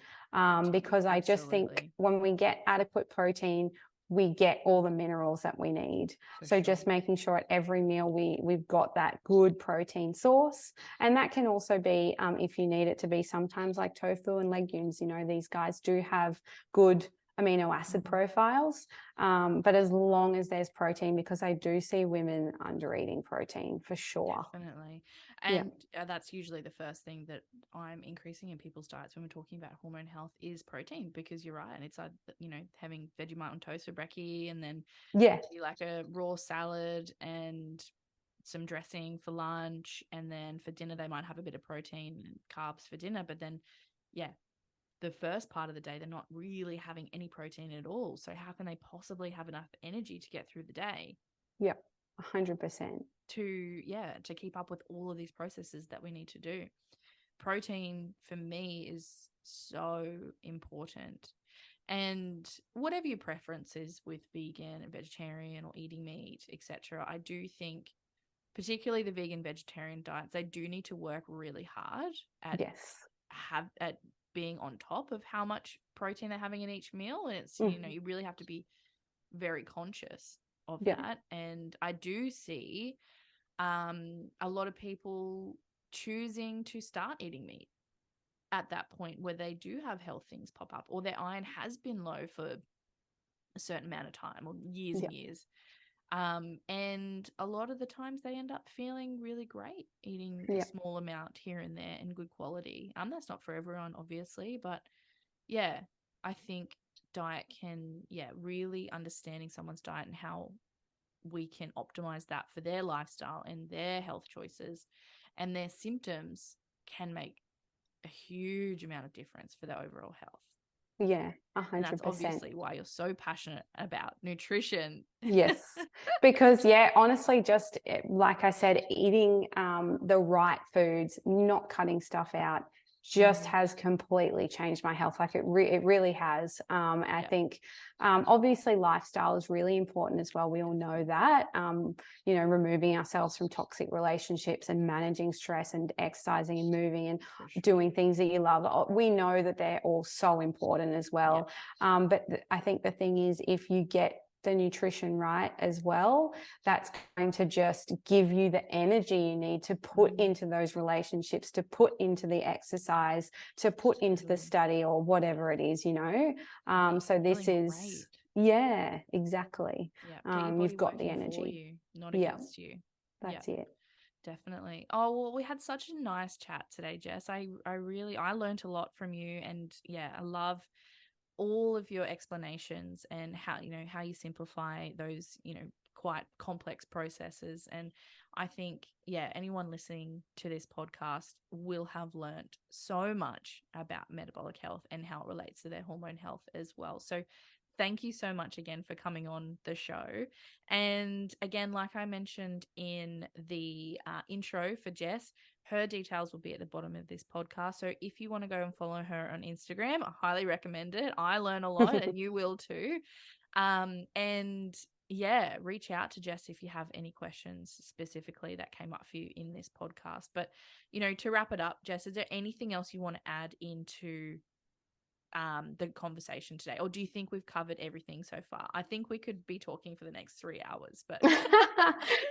because I just think when we get adequate protein, we get all the minerals that we need. So just making sure at every meal we've got that good protein source. And that can also be, if you need it to be, sometimes like tofu and legumes, you know, these guys do have good amino acid profiles, but as long as there's protein, because I do see women under eating protein for sure. Definitely. And that's usually the first thing that I'm increasing in people's diets when we're talking about hormone health is protein, because you're right. And it's like, you know, having Vegemite on toast for brekkie and then like a raw salad and some dressing for lunch, and then for dinner they might have a bit of protein and carbs for dinner, but then the first part of the day, they're not really having any protein at all. So how can they possibly have enough energy to get through the day? Yeah, 100%. To keep up with all of these processes that we need to do. Protein for me is so important. And whatever your preference is with vegan and vegetarian or eating meat, etc., I do think particularly the vegan vegetarian diets, they do need to work really hard at being on top of how much protein they're having in each meal. And it's, you know, you really have to be very conscious of that. And I do see a lot of people choosing to start eating meat at that point where they do have health things pop up, or their iron has been low for a certain amount of time or years and years. And a lot of the times they end up feeling really great eating a small amount here and there in good quality. That's not for everyone, obviously, but I think diet can, really understanding someone's diet and how we can optimize that for their lifestyle and their health choices and their symptoms can make a huge amount of difference for their overall health. Yeah, 100%. And that's obviously why you're so passionate about nutrition. Yes, because honestly, just like I said, eating the right foods, not cutting stuff out, just has completely changed my health. Like it really has. I think obviously lifestyle is really important as well. We all know that, you know, removing ourselves from toxic relationships and managing stress and exercising and moving and doing things that you love. We know that they're all so important as well. But I think the thing is, if you get the nutrition right as well, that's going to just give you the energy you need to put into those relationships, to put into the exercise, to put into the study or whatever it is, you know. So this is exactly. You've got the energy, not against you. That's it. Definitely. Oh, well, we had such a nice chat today, Jess. I learned a lot from you, and I love all of your explanations and how you simplify those, quite complex processes. And I think, anyone listening to this podcast will have learned so much about metabolic health and how it relates to their hormone health as well. So thank you so much again for coming on the show. And again, like I mentioned in the intro for Jess, Her details will be at the bottom of this podcast. So if you want to go and follow her on Instagram, I highly recommend it. I learn a lot and you will too. And yeah, reach out to Jess if you have any questions specifically that came up for you in this podcast. But, to wrap it up, Jess, is there anything else you want to add into the conversation today, or do you think we've covered everything so far? I think we could be talking for the next 3 hours, but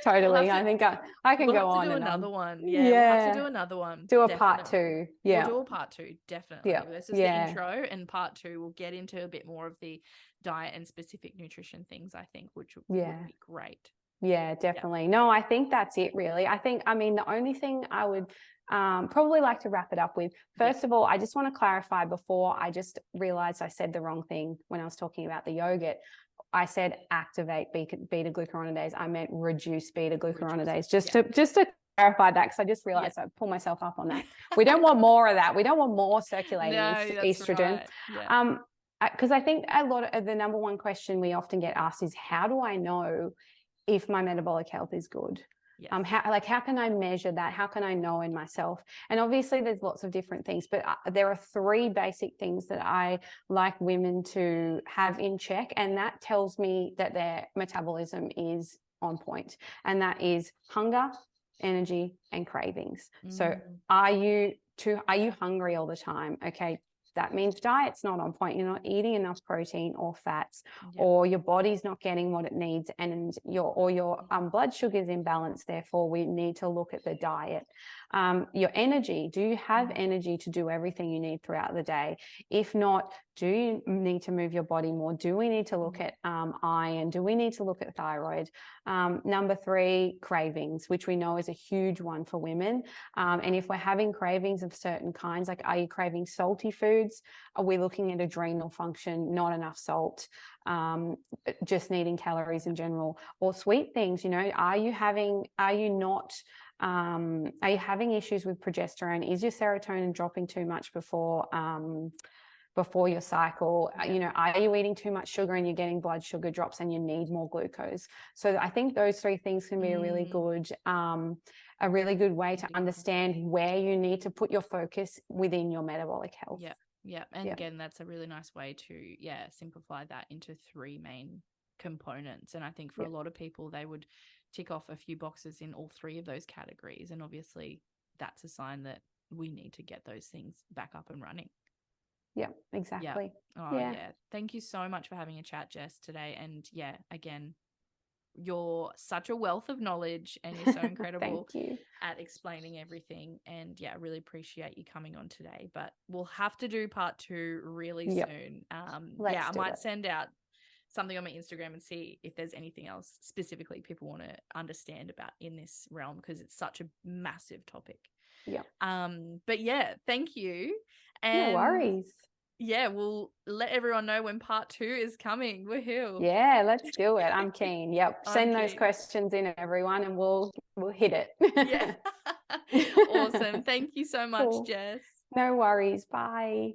totally. I think I can go on. Do and another one. Yeah, we'll have to do another one. Do a part 2. Yeah, we'll do a part 2 definitely. Yeah, this is the intro, and part 2 we'll get into a bit more of the diet and specific nutrition things, I think, which would be great. Yeah, definitely. No, I think that's it really. The only thing I would probably like to wrap it up with, first of all, I just want to clarify, before I just realized I said the wrong thing when I was talking about the yogurt. I said activate beta glucuronidase. I meant reduce beta glucuronidase, just to clarify that, because I just realized I pulled myself up on that. We don't want more of that. We don't want more circulating estrogen. Right. Because I think a lot of the number one question we often get asked is, how do I know if my metabolic health is good? Yes. How can I measure that? How can I know in myself? And obviously there's lots of different things, but there are 3 basic things that I like women to have in check. And that tells me that their metabolism is on point. And that is hunger, energy, and cravings. So are you hungry all the time? Okay. That means diet's not on point. You're not eating enough protein or fats, or your body's not getting what it needs, and your blood sugar is imbalanced. Therefore, we need to look at the diet. Your energy. Do you have energy to do everything you need throughout the day? If not, do you need to move your body more? Do we need to look at iron? Do we need to look at thyroid? Number 3, cravings, which we know is a huge one for women. And if we're having cravings of certain kinds, like, are you craving salty foods? Are we looking at adrenal function, not enough salt, just needing calories in general? Or sweet things, are you having issues with progesterone? Is your serotonin dropping too much before your cycle? Are you eating too much sugar and you're getting blood sugar drops and you need more glucose? So I think those 3 things can be a really good way to understand where you need to put your focus within your metabolic health. Yeah. And again, that's a really nice way to simplify that into 3 main components. And I think for a lot of people, they would tick off a few boxes in all 3 of those categories. And obviously that's a sign that we need to get those things back up and running. Yeah, exactly. Thank you so much for having a chat, Jess, today. And again, you're such a wealth of knowledge and you're so incredible at explaining everything. And I really appreciate you coming on today. But we'll have to do part 2 really soon. I might send out something on my Instagram and see if there's anything else specifically people want to understand about in this realm, because it's such a massive topic. But thank you. And no worries. We'll let everyone know when part 2 is coming. Woohoo. Yeah, let's do it. I'm keen. Send those questions in, everyone, and we'll hit it. Awesome. Thank you so much, Jess. No worries. Bye.